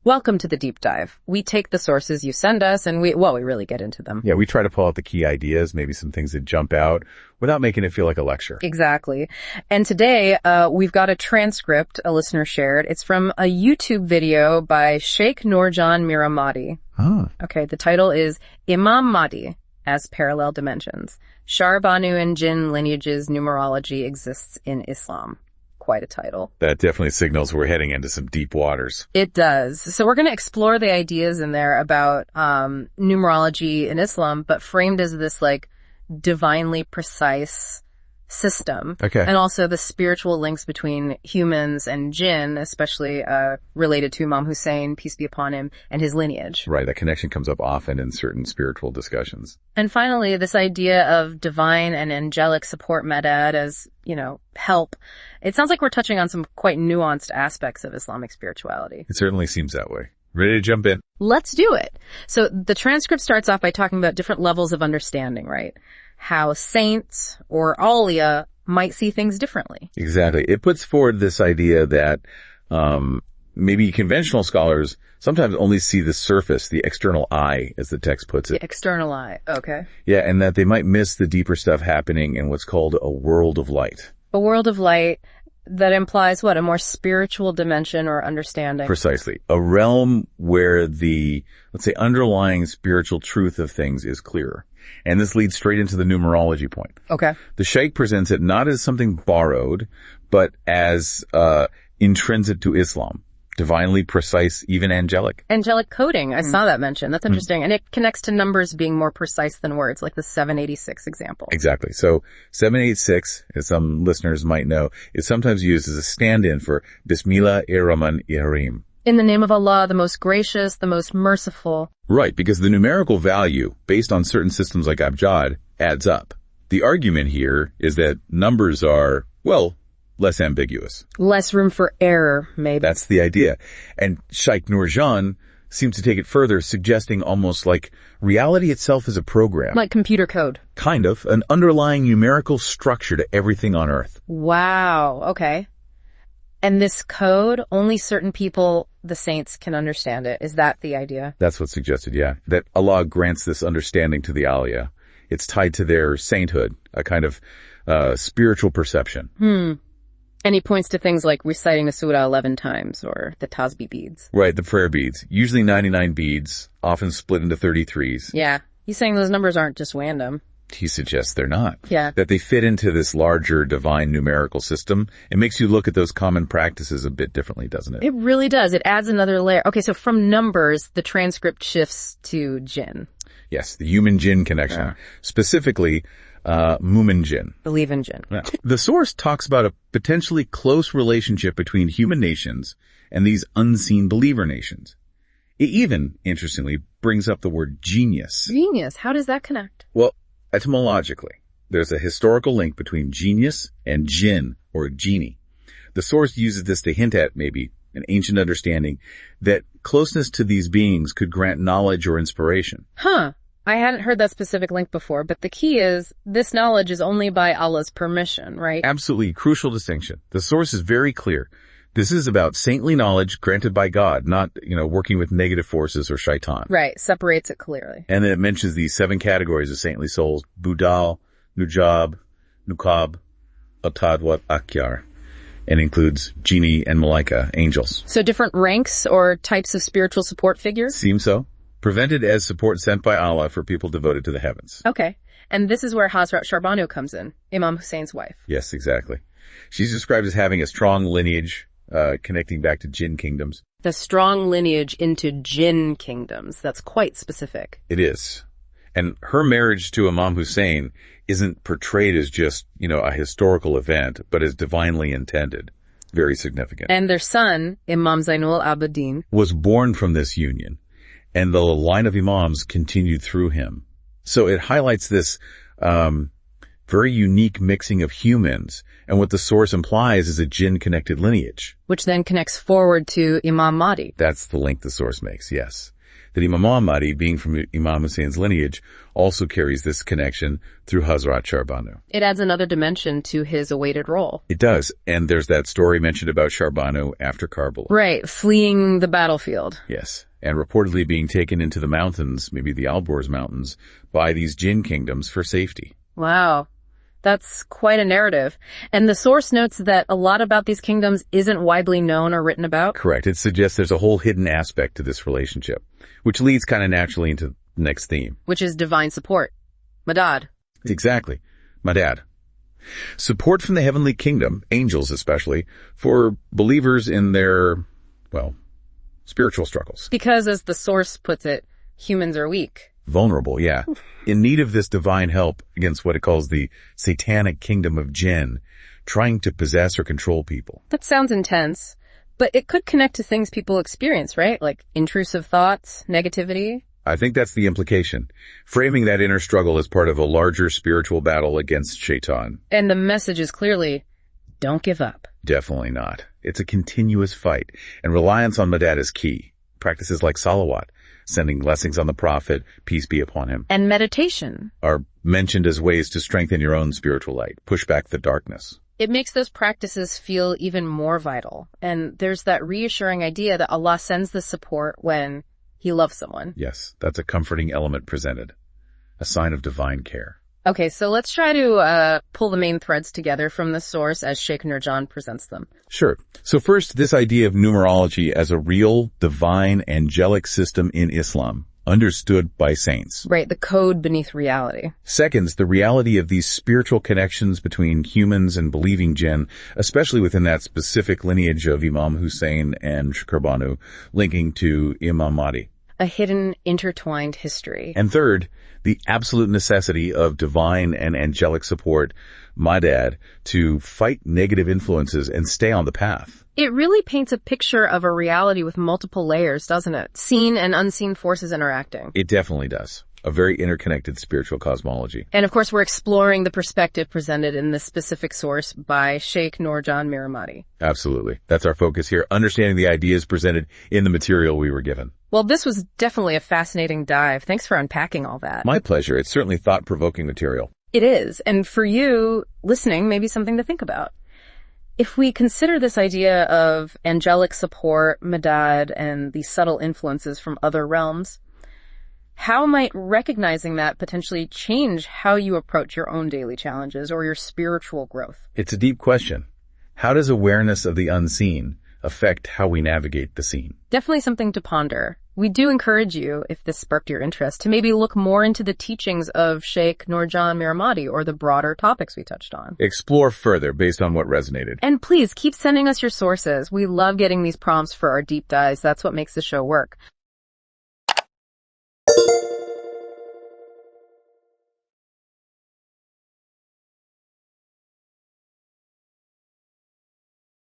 Welcome to the deep dive. We take the sources you send us and we really get into them. Yeah, we try to pull out the key ideas, maybe some things that jump out without making it feel like a lecture. Exactly. And today, we've got a transcript a listener shared. It's from a YouTube video by Sheikh Nurjan Miramati. Okay, the title is Imam Mahdi as Parallel Dimensions. Sharbanu and Jinn Lineage's Numerology Exists in Islam. Quite a title. That definitely signals we're heading into some deep waters. It does. So we're going to explore the ideas in there about numerology in Islam, but framed as this like divinely precise system. Okay. And also the spiritual links between humans and jinn, especially related to Imam Hussein, peace be upon him, and his lineage. Right. That connection comes up often in certain spiritual discussions. And finally, this idea of divine and angelic support medad as, help. It sounds like we're touching on some quite nuanced aspects of Islamic spirituality. It certainly seems that way. Ready to jump in? Let's do it. So the transcript starts off by talking about different levels of understanding, right? How saints or awliya might see things differently. Exactly. It puts forward this idea that maybe conventional scholars sometimes only see the surface, the external eye, as the text puts it. The external eye. Okay. Yeah, and that they might miss the deeper stuff happening in what's called a world of light. A world of light that implies what? A more spiritual dimension or understanding? Precisely. A realm where the, let's say, underlying spiritual truth of things is clearer. And this leads straight into the numerology point. Okay. The Sheikh presents it not as something borrowed, but as intrinsic to Islam. Divinely precise, even angelic. Angelic coding. I saw that mentioned. That's interesting. And it connects to numbers being more precise than words, like the 786 example. Exactly. So 786, as some listeners might know, is sometimes used as a stand-in for Bismillah-ir-Rahman-ir-Rahim. In the name of Allah, the most gracious, the most merciful. Right, because the numerical value, based on certain systems like Abjad, adds up. The argument here is that numbers are, less ambiguous. Less room for error, maybe. That's the idea. And Sheikh Nurjan seems to take it further, suggesting almost like reality itself is a program. Like computer code. Kind of. An underlying numerical structure to everything on Earth. Wow. Okay. And this code, only certain people, the saints, can understand it. Is that the idea? That's what's suggested, yeah. That Allah grants this understanding to the Aliyah. It's tied to their sainthood, a kind of spiritual perception. And he points to things like reciting the surah 11 times or the tasbih beads. Right, the prayer beads. Usually 99 beads, often split into 33s. Yeah. He's saying those numbers aren't just random. He suggests they're not. Yeah. That they fit into this larger divine numerical system. It makes you look at those common practices a bit differently, doesn't it? It really does. It adds another layer. Okay, so from numbers, the transcript shifts to jinn. Yes, the human-jinn connection. Yeah. Specifically, Mu'min jinn. Believe in jinn. Yeah. The source talks about a potentially close relationship between human nations and these unseen believer nations. It even, interestingly, brings up the word genius. Genius. How does that connect? Well, etymologically, there's a historical link between genius and jinn, or genie. The source uses this to hint at, maybe, an ancient understanding that closeness to these beings could grant knowledge or inspiration. Huh. I hadn't heard that specific link before, but the key is this knowledge is only by Allah's permission, right? Absolutely. Crucial distinction. The source is very clear. This is about saintly knowledge granted by God, not, working with negative forces or shaitan. Right. Separates it clearly. And then it mentions these 7 categories of saintly souls: Budal, Nujab, Nukab, Atadwat, Akyar, and includes genie and malaika, angels. So different ranks or types of spiritual support figures? Seems so. Presented as support sent by Allah for people devoted to the heavens. Okay. And this is where Hazrat Sharbanu comes in, Imam Hussein's wife. Yes, exactly. She's described as having a strong lineage, connecting back to jinn kingdoms. The strong lineage into jinn kingdoms. That's quite specific. It is. And her marriage to Imam Hussein isn't portrayed as just, a historical event, but as divinely intended. Very significant. And their son, Imam Zainul Abidin, was born from this union. And the line of imams continued through him. So it highlights this very unique mixing of humans, and what the source implies is a jinn-connected lineage. Which then connects forward to Imam Mahdi. That's the link the source makes, yes. that Imam Mahdi, being from Imam Hussein's lineage, also carries this connection through Hazrat Sharbanu. It adds another dimension to his awaited role. It does. And there's that story mentioned about Sharbanu after Karbala. Right, fleeing the battlefield. Yes. And reportedly being taken into the mountains, maybe the Alborz mountains, by these jinn kingdoms for safety. Wow. That's quite a narrative. And the source notes that a lot about these kingdoms isn't widely known or written about. Correct. It suggests there's a whole hidden aspect to this relationship, which leads kind of naturally into the next theme. Which is divine support. Madad. Exactly. Madad. Support from the heavenly kingdom, angels especially, for believers in their, well, spiritual struggles. Because, as the source puts it, humans are weak. Vulnerable, yeah. In need of this divine help against what it calls the satanic kingdom of jinn, trying to possess or control people. That sounds intense, but it could connect to things people experience, right? Like intrusive thoughts, negativity. I think that's the implication, framing that inner struggle as part of a larger spiritual battle against Shaitan. And the message is clearly, don't give up. Definitely not. It's a continuous fight, and reliance on Madad is key. Practices like salawat, sending blessings on the Prophet, peace be upon him, and meditation are mentioned as ways to strengthen your own spiritual light, push back the darkness. It makes those practices feel even more vital. And there's that reassuring idea that Allah sends the support when He loves someone. Yes, that's a comforting element presented, a sign of divine care. Okay, so let's try to pull the main threads together from the source as Sheikh Nurjan presents them. Sure. So first, this idea of numerology as a real, divine, angelic system in Islam, understood by saints. Right, the code beneath reality. Second, the reality of these spiritual connections between humans and believing jinn, especially within that specific lineage of Imam Hussein and Sharbanu, linking to Imam Mahdi. A hidden, intertwined history. And third, the absolute necessity of divine and angelic support, Madad, to fight negative influences and stay on the path. It really paints a picture of a reality with multiple layers, doesn't it? Seen and unseen forces interacting. It definitely does. A very interconnected spiritual cosmology. And of course, we're exploring the perspective presented in this specific source by Sheikh Nurjan Miramati. Absolutely. That's our focus here, understanding the ideas presented in the material we were given. Well, this was definitely a fascinating dive. Thanks for unpacking all that. My pleasure. It's certainly thought-provoking material. It is. And for you, listening, maybe something to think about. If we consider this idea of angelic support, Madad, and the subtle influences from other realms, how might recognizing that potentially change how you approach your own daily challenges or your spiritual growth? It's a deep question. How does awareness of the unseen affect how we navigate the seen? Definitely something to ponder. We do encourage you, if this sparked your interest, to maybe look more into the teachings of Sheikh Nurjan Miramati or the broader topics we touched on. Explore further based on what resonated. And please keep sending us your sources. We love getting these prompts for our deep dives. That's what makes the show work.